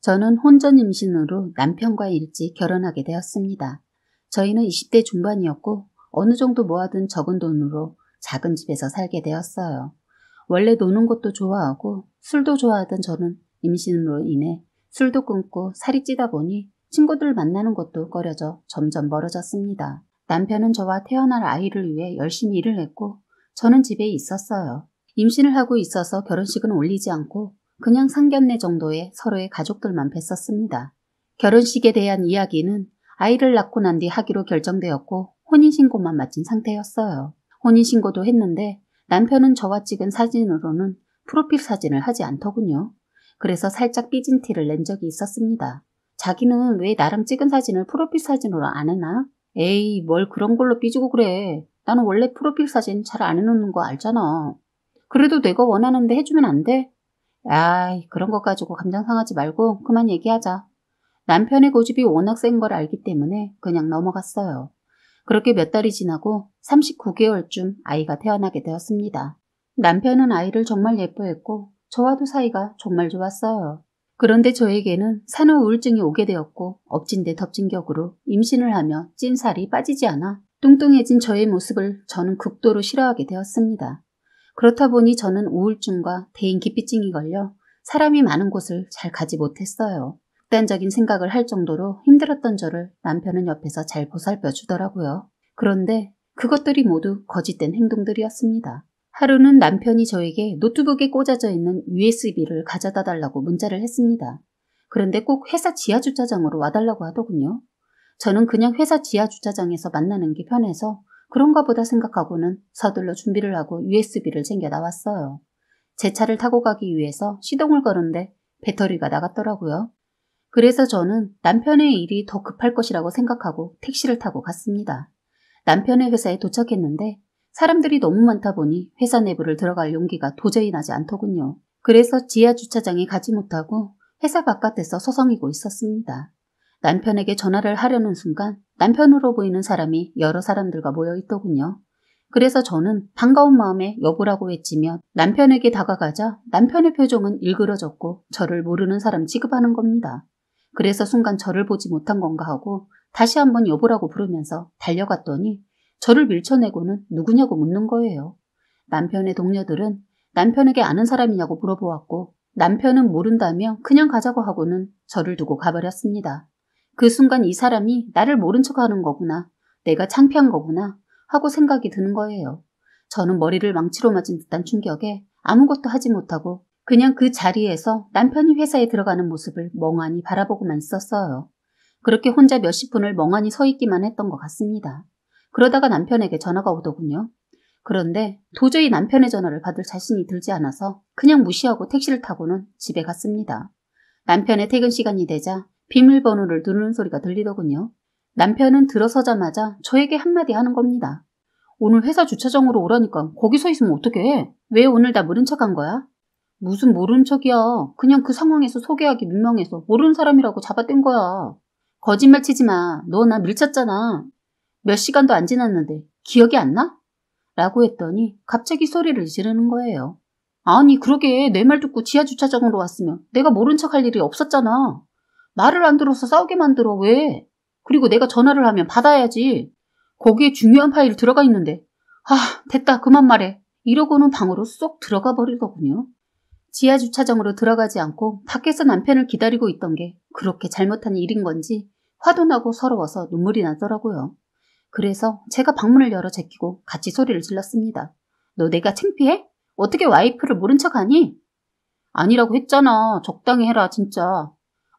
저는 혼전 임신으로 남편과 일찍 결혼하게 되었습니다. 저희는 20대 중반이었고 어느 정도 모아둔 적은 돈으로 작은 집에서 살게 되었어요. 원래 노는 것도 좋아하고 술도 좋아하던 저는 임신으로 인해 술도 끊고 살이 찌다 보니 친구들 만나는 것도 꺼려져 점점 멀어졌습니다. 남편은 저와 태어날 아이를 위해 열심히 일을 했고 저는 집에 있었어요. 임신을 하고 있어서 결혼식은 올리지 않고 그냥 상견례 정도의 서로의 가족들만 뵀었습니다. 결혼식에 대한 이야기는 아이를 낳고 난 뒤 하기로 결정되었고 혼인신고만 마친 상태였어요. 혼인신고도 했는데 남편은 저와 찍은 사진으로는 프로필 사진을 하지 않더군요. 그래서 살짝 삐진 티를 낸 적이 있었습니다. 자기는 왜 나랑 찍은 사진을 프로필 사진으로 안 해나? 에이, 뭘 그런 걸로 삐지고 그래. 나는 원래 프로필 사진 잘 안 해놓는 거 알잖아. 그래도 내가 원하는데 해주면 안 돼? 아이, 그런 거 가지고 감정 상하지 말고 그만 얘기하자. 남편의 고집이 워낙 센 걸 알기 때문에 그냥 넘어갔어요. 그렇게 몇 달이 지나고 39개월쯤 아이가 태어나게 되었습니다. 남편은 아이를 정말 예뻐했고 저와도 사이가 정말 좋았어요. 그런데 저에게는 산후 우울증이 오게 되었고 엎친 데 덮친 격으로 임신을 하며 찐 살이 빠지지 않아 뚱뚱해진 저의 모습을 저는 극도로 싫어하게 되었습니다. 그렇다 보니 저는 우울증과 대인기피증이 걸려 사람이 많은 곳을 잘 가지 못했어요. 극단적인 생각을 할 정도로 힘들었던 저를 남편은 옆에서 잘 보살펴 주더라고요. 그런데 그것들이 모두 거짓된 행동들이었습니다. 하루는 남편이 저에게 노트북에 꽂아져 있는 USB를 가져다 달라고 문자를 했습니다. 그런데 꼭 회사 지하주차장으로 와달라고 하더군요. 저는 그냥 회사 지하주차장에서 만나는 게 편해서 그런가 보다 생각하고는 서둘러 준비를 하고 USB를 챙겨 나왔어요. 제 차를 타고 가기 위해서 시동을 거는데 배터리가 나갔더라고요. 그래서 저는 남편의 일이 더 급할 것이라고 생각하고 택시를 타고 갔습니다. 남편의 회사에 도착했는데 사람들이 너무 많다 보니 회사 내부를 들어갈 용기가 도저히 나지 않더군요. 그래서 지하 주차장에 가지 못하고 회사 바깥에서 서성이고 있었습니다. 남편에게 전화를 하려는 순간 남편으로 보이는 사람이 여러 사람들과 모여 있더군요. 그래서 저는 반가운 마음에 여보라고 외치며 남편에게 다가가자 남편의 표정은 일그러졌고 저를 모르는 사람 취급하는 겁니다. 그래서 순간 저를 보지 못한 건가 하고 다시 한번 여보라고 부르면서 달려갔더니 저를 밀쳐내고는 누구냐고 묻는 거예요. 남편의 동료들은 남편에게 아는 사람이냐고 물어보았고 남편은 모른다며 그냥 가자고 하고는 저를 두고 가버렸습니다. 그 순간 이 사람이 나를 모른 척하는 거구나, 내가 창피한 거구나 하고 생각이 드는 거예요. 저는 머리를 망치로 맞은 듯한 충격에 아무것도 하지 못하고 그냥 그 자리에서 남편이 회사에 들어가는 모습을 멍하니 바라보고만 있었어요. 그렇게 혼자 몇십 분을 멍하니 서 있기만 했던 것 같습니다. 그러다가 남편에게 전화가 오더군요. 그런데 도저히 남편의 전화를 받을 자신이 들지 않아서 그냥 무시하고 택시를 타고는 집에 갔습니다. 남편의 퇴근 시간이 되자 비밀번호를 누르는 소리가 들리더군요. 남편은 들어서자마자 저에게 한마디 하는 겁니다. 오늘 회사 주차장으로 오라니까 거기 서 있으면 어떡해? 왜 오늘 다 모른 척한 거야? 무슨 모른 척이야. 그냥 그 상황에서 소개하기 민망해서 모르는 사람이라고 잡아댄 거야. 거짓말 치지 마. 너 나 밀쳤잖아. 몇 시간도 안 지났는데 기억이 안 나? 라고 했더니 갑자기 소리를 지르는 거예요. 아니 그러게 내 말 듣고 지하주차장으로 왔으면 내가 모른 척 할 일이 없었잖아. 말을 안 들어서 싸우게 만들어. 왜? 그리고 내가 전화를 하면 받아야지. 거기에 중요한 파일이 들어가 있는데. 됐다 그만 말해. 이러고는 방으로 쏙 들어가 버리더군요. 지하주차장으로 들어가지 않고 밖에서 남편을 기다리고 있던 게 그렇게 잘못한 일인 건지 화도 나고 서러워서 눈물이 나더라고요. 그래서 제가 방문을 열어 제끼고 같이 소리를 질렀습니다. 너 내가 창피해? 어떻게 와이프를 모른 척하니? 아니라고 했잖아. 적당히 해라 진짜.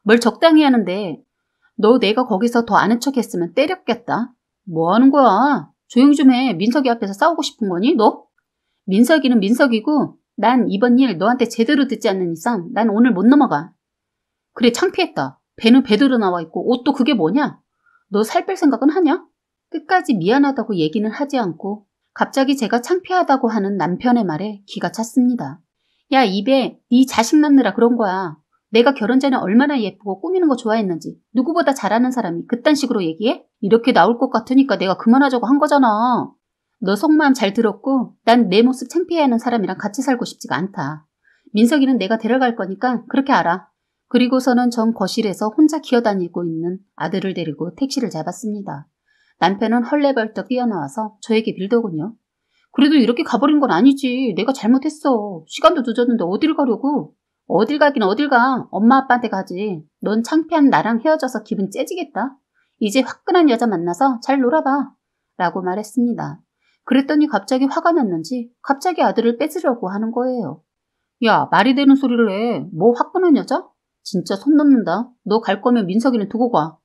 뭘 적당히 하는데. 너 내가 거기서 더 아는 척 했으면 때렸겠다. 뭐 하는 거야? 조용 좀 해. 민석이 앞에서 싸우고 싶은 거니 너? 민석이는 민석이고 난 이번 일 너한테 제대로 듣지 않는 이상 난 오늘 못 넘어가. 그래 창피했다. 배는 배대로 나와 있고 옷도 그게 뭐냐? 너 살 뺄 생각은 하냐? 끝까지 미안하다고 얘기는 하지 않고 갑자기 제가 창피하다고 하는 남편의 말에 기가 찼습니다. 야 입에 네 자식 낳느라 그런 거야. 내가 결혼 전에 얼마나 예쁘고 꾸미는 거 좋아했는지 누구보다 잘하는 사람이 그딴 식으로 얘기해? 이렇게 나올 것 같으니까 내가 그만하자고 한 거잖아. 너 속마음 잘 들었고 난 내 모습 창피해하는 사람이랑 같이 살고 싶지가 않다. 민석이는 내가 데려갈 거니까 그렇게 알아. 그리고서는 전 거실에서 혼자 기어다니고 있는 아들을 데리고 택시를 잡았습니다. 남편은 헐레벌떡 뛰어나와서 저에게 빌더군요. 그래도 이렇게 가버린 건 아니지. 내가 잘못했어. 시간도 늦었는데 어딜 가려고. 어딜 가긴 어딜 가. 엄마 아빠한테 가지. 넌 창피한 나랑 헤어져서 기분 째지겠다. 이제 화끈한 여자 만나서 잘 놀아봐. 라고 말했습니다. 그랬더니 갑자기 화가 났는지 갑자기 아들을 뺏으려고 하는 거예요. 야, 말이 되는 소리를 해. 뭐 화끈한 여자? 진짜 손 놓는다. 너 갈 거면 민석이는 두고 가.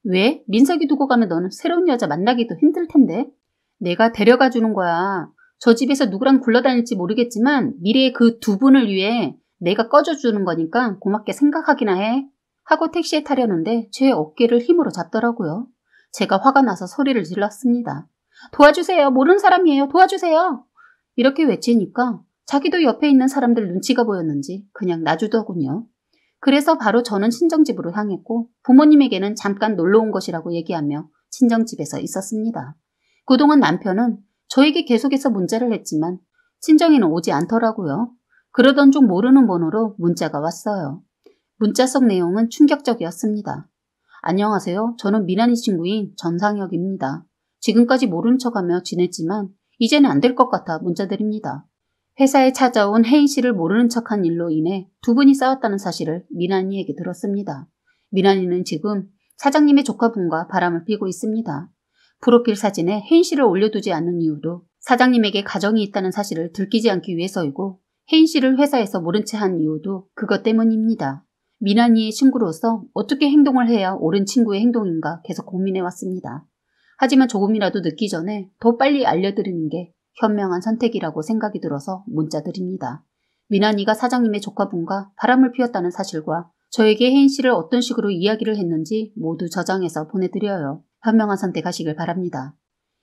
왜? 민석이 두고 가면 너는 새로운 여자 만나기도 힘들 텐데. 내가 데려가 주는 거야. 저 집에서 누구랑 굴러다닐지 모르겠지만 미래의 그 두 분을 위해 내가 꺼져주는 거니까 고맙게 생각하기나 해. 하고 택시에 타려는데 제 어깨를 힘으로 잡더라고요. 제가 화가 나서 소리를 질렀습니다. 도와주세요. 모르는 사람이에요. 도와주세요. 이렇게 외치니까 자기도 옆에 있는 사람들 눈치가 보였는지 그냥 놔주더군요. 그래서 바로 저는 친정집으로 향했고 부모님에게는 잠깐 놀러 온 것이라고 얘기하며 친정집에서 있었습니다. 그동안 남편은 저에게 계속해서 문자를 했지만 친정에는 오지 않더라고요. 그러던 중 모르는 번호로 문자가 왔어요. 문자 속 내용은 충격적이었습니다. 안녕하세요. 저는 미나니 친구인 전상혁입니다. 지금까지 모른 척하며 지냈지만 이제는 안 될 것 같아 문자드립니다. 회사에 찾아온 혜인 씨를 모르는 척한 일로 인해 두 분이 싸웠다는 사실을 미나니에게 들었습니다. 미나니는 지금 사장님의 조카분과 바람을 피고 있습니다. 프로필 사진에 혜인 씨를 올려두지 않는 이유도 사장님에게 가정이 있다는 사실을 들키지 않기 위해서이고 혜인 씨를 회사에서 모른 채 한 이유도 그것 때문입니다. 미나니의 친구로서 어떻게 행동을 해야 옳은 친구의 행동인가 계속 고민해왔습니다. 하지만 조금이라도 늦기 전에 더 빨리 알려드리는 게 현명한 선택이라고 생각이 들어서 문자드립니다. 미나니가 사장님의 조카분과 바람을 피웠다는 사실과 저에게 혜인 씨를 어떤 식으로 이야기를 했는지 모두 저장해서 보내드려요. 현명한 선택하시길 바랍니다.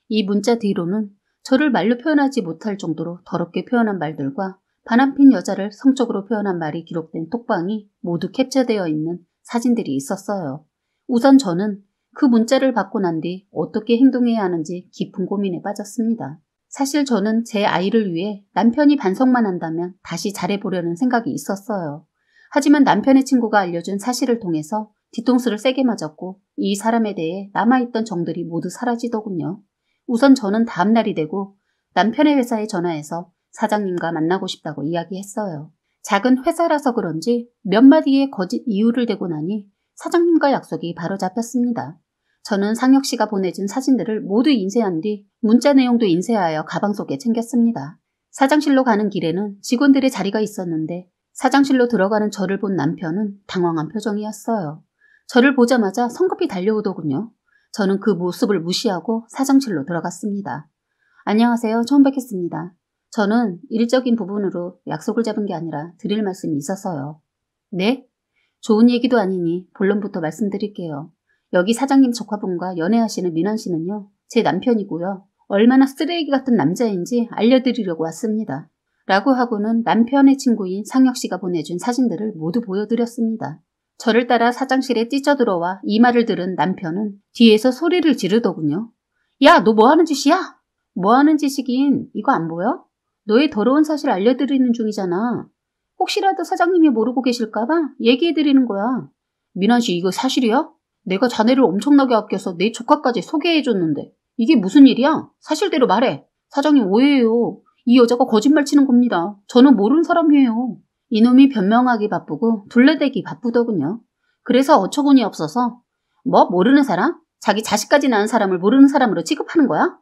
이 문자 뒤로는 저를 말로 표현하지 못할 정도로 더럽게 표현한 말들과 바람핀 여자를 성적으로 표현한 말이 기록된 톡방이 모두 캡처되어 있는 사진들이 있었어요. 우선 저는 그 문자를 받고 난 뒤 어떻게 행동해야 하는지 깊은 고민에 빠졌습니다. 사실 저는 제 아이를 위해 남편이 반성만 한다면 다시 잘해보려는 생각이 있었어요. 하지만 남편의 친구가 알려준 사실을 통해서 뒤통수를 세게 맞았고 이 사람에 대해 남아있던 정들이 모두 사라지더군요. 우선 저는 다음 날이 되고 남편의 회사에 전화해서 사장님과 만나고 싶다고 이야기했어요. 작은 회사라서 그런지 몇 마디의 거짓 이유를 대고 나니 사장님과 약속이 바로 잡혔습니다. 저는 상혁 씨가 보내준 사진들을 모두 인쇄한 뒤 문자 내용도 인쇄하여 가방 속에 챙겼습니다. 사장실로 가는 길에는 직원들의 자리가 있었는데 사장실로 들어가는 저를 본 남편은 당황한 표정이었어요. 저를 보자마자 성급히 달려오더군요. 저는 그 모습을 무시하고 사장실로 들어갔습니다. 안녕하세요. 처음 뵙겠습니다. 저는 일적인 부분으로 약속을 잡은 게 아니라 드릴 말씀이 있어서요. 네? 좋은 얘기도 아니니 본론부터 말씀드릴게요. 여기 사장님 조카분과 연애하시는 민환 씨는요. 제 남편이고요. 얼마나 쓰레기 같은 남자인지 알려드리려고 왔습니다. 라고 하고는 남편의 친구인 상혁 씨가 보내준 사진들을 모두 보여드렸습니다. 저를 따라 사장실에 뛰쳐들어와 이 말을 들은 남편은 뒤에서 소리를 지르더군요. 야, 너 뭐 하는 짓이야? 뭐 하는 짓이긴 이거 안 보여? 너의 더러운 사실 알려드리는 중이잖아. 혹시라도 사장님이 모르고 계실까봐 얘기해드리는 거야. 민환 씨 이거 사실이야? 내가 자네를 엄청나게 아껴서 내 조카까지 소개해줬는데 이게 무슨 일이야? 사실대로 말해. 사장님 오해해요. 이 여자가 거짓말 치는 겁니다. 저는 모르는 사람이에요. 이놈이 변명하기 바쁘고 둘러대기 바쁘더군요. 그래서 어처구니 없어서 뭐 모르는 사람? 자기 자식까지 낳은 사람을 모르는 사람으로 취급하는 거야?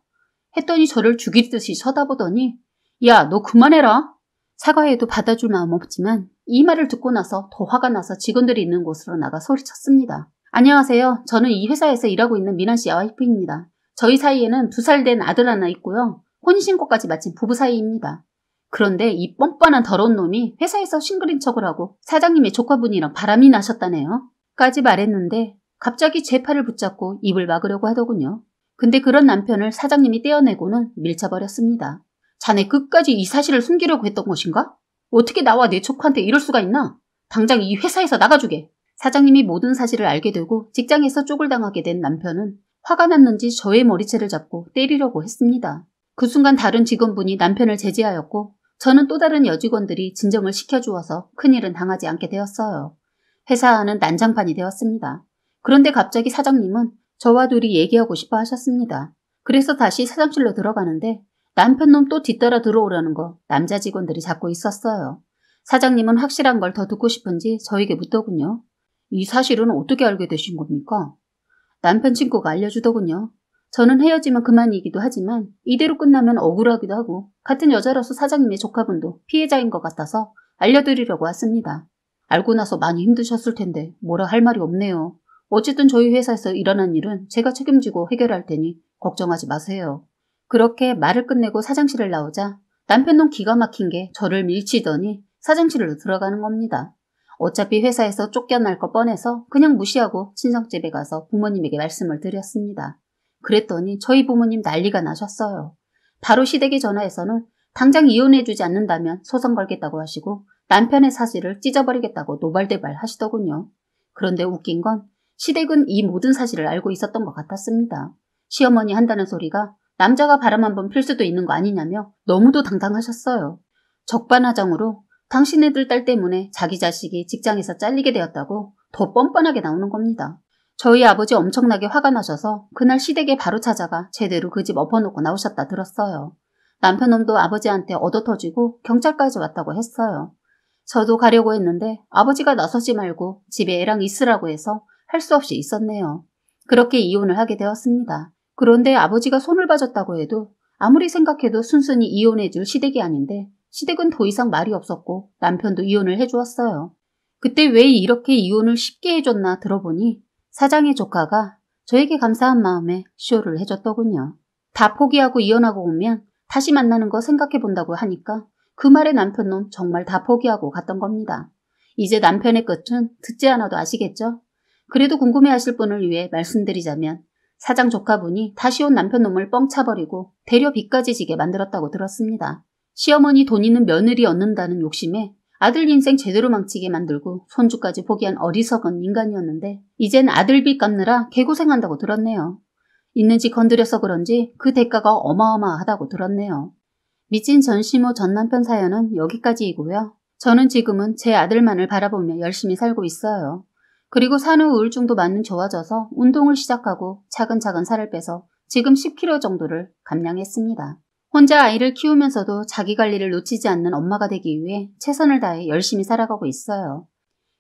했더니 저를 죽이듯이 쳐다보더니 야, 너 그만해라. 사과해도 받아줄 마음 없지만 이 말을 듣고 나서 더 화가 나서 직원들이 있는 곳으로 나가 소리쳤습니다. 안녕하세요. 저는 이 회사에서 일하고 있는 민환 씨 와이프입니다. 저희 사이에는 2살 된 아들 하나 있고요. 혼인신고까지 마친 부부 사이입니다. 그런데 이 뻔뻔한 더러운 놈이 회사에서 싱글인 척을 하고 사장님의 조카분이랑 바람이 나셨다네요. 까지 말했는데 갑자기 제 팔을 붙잡고 입을 막으려고 하더군요. 근데 그런 남편을 사장님이 떼어내고는 밀쳐버렸습니다. 자네 끝까지 이 사실을 숨기려고 했던 것인가? 어떻게 나와 내 조카한테 이럴 수가 있나? 당장 이 회사에서 나가주게. 사장님이 모든 사실을 알게 되고 직장에서 쪼글당하게 된 남편은 화가 났는지 저의 머리채를 잡고 때리려고 했습니다. 그 순간 다른 직원분이 남편을 제지하였고 저는 또 다른 여직원들이 진정을 시켜주어서 큰일은 당하지 않게 되었어요. 회사 안은 난장판이 되었습니다. 그런데 갑자기 사장님은 저와 둘이 얘기하고 싶어 하셨습니다. 그래서 다시 사장실로 들어가는데 남편놈 또 뒤따라 들어오라는 거 남자 직원들이 잡고 있었어요. 사장님은 확실한 걸 더 듣고 싶은지 저에게 묻더군요. 이 사실은 어떻게 알게 되신 겁니까? 남편 친구가 알려주더군요. 저는 헤어지면 그만이기도 하지만 이대로 끝나면 억울하기도 하고 같은 여자라서 사장님의 조카분도 피해자인 것 같아서 알려드리려고 왔습니다. 알고 나서 많이 힘드셨을 텐데 뭐라 할 말이 없네요. 어쨌든 저희 회사에서 일어난 일은 제가 책임지고 해결할 테니 걱정하지 마세요. 그렇게 말을 끝내고 사장실을 나오자 남편놈 기가 막힌 게 저를 밀치더니 사장실로 들어가는 겁니다. 어차피 회사에서 쫓겨날 거 뻔해서 그냥 무시하고 친정집에 가서 부모님에게 말씀을 드렸습니다. 그랬더니 저희 부모님 난리가 나셨어요. 바로 시댁에 전화해서는 당장 이혼해주지 않는다면 소송 걸겠다고 하시고 남편의 사실을 찢어버리겠다고 노발대발 하시더군요. 그런데 웃긴 건 시댁은 이 모든 사실을 알고 있었던 것 같았습니다. 시어머니 한다는 소리가 남자가 바람 한번 필 수도 있는 거 아니냐며 너무도 당당하셨어요. 적반하장으로 당신네들 딸 때문에 자기 자식이 직장에서 잘리게 되었다고 더 뻔뻔하게 나오는 겁니다. 저희 아버지 엄청나게 화가 나셔서 그날 시댁에 바로 찾아가 제대로 그 집 엎어놓고 나오셨다 들었어요. 남편놈도 아버지한테 얻어터지고 경찰까지 왔다고 했어요. 저도 가려고 했는데 아버지가 나서지 말고 집에 애랑 있으라고 해서 할 수 없이 있었네요. 그렇게 이혼을 하게 되었습니다. 그런데 아버지가 손을 봐줬다고 해도 아무리 생각해도 순순히 이혼해줄 시댁이 아닌데 시댁은 더 이상 말이 없었고 남편도 이혼을 해주었어요. 그때 왜 이렇게 이혼을 쉽게 해줬나 들어보니 사장의 조카가 저에게 감사한 마음에 쇼를 해줬더군요. 다 포기하고 이혼하고 오면 다시 만나는 거 생각해본다고 하니까 그 말에 남편놈 정말 다 포기하고 갔던 겁니다. 이제 남편의 끝은 듣지 않아도 아시겠죠? 그래도 궁금해하실 분을 위해 말씀드리자면 사장 조카분이 다시 온 남편놈을 뻥 차버리고 대려 빚까지 지게 만들었다고 들었습니다. 시어머니 돈 있는 며느리 얻는다는 욕심에 아들 인생 제대로 망치게 만들고 손주까지 포기한 어리석은 인간이었는데 이젠 아들 빚 갚느라 개고생한다고 들었네요. 있는지 건드려서 그런지 그 대가가 어마어마하다고 들었네요. 미친 전시모 전 남편 사연은 여기까지이고요. 저는 지금은 제 아들만을 바라보며 열심히 살고 있어요. 그리고 산후 우울증도 많이 좋아져서 운동을 시작하고 차근차근 살을 빼서 지금 10kg 정도를 감량했습니다. 혼자 아이를 키우면서도 자기 관리를 놓치지 않는 엄마가 되기 위해 최선을 다해 열심히 살아가고 있어요.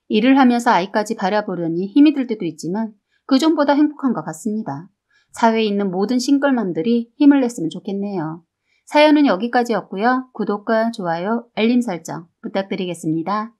일을 하면서 아이까지 바라보려니 힘이 들 때도 있지만 그전보다 행복한 것 같습니다. 사회에 있는 모든 싱글맘들이 힘을 냈으면 좋겠네요. 사연은 여기까지였고요. 구독과 좋아요, 알림 설정 부탁드리겠습니다.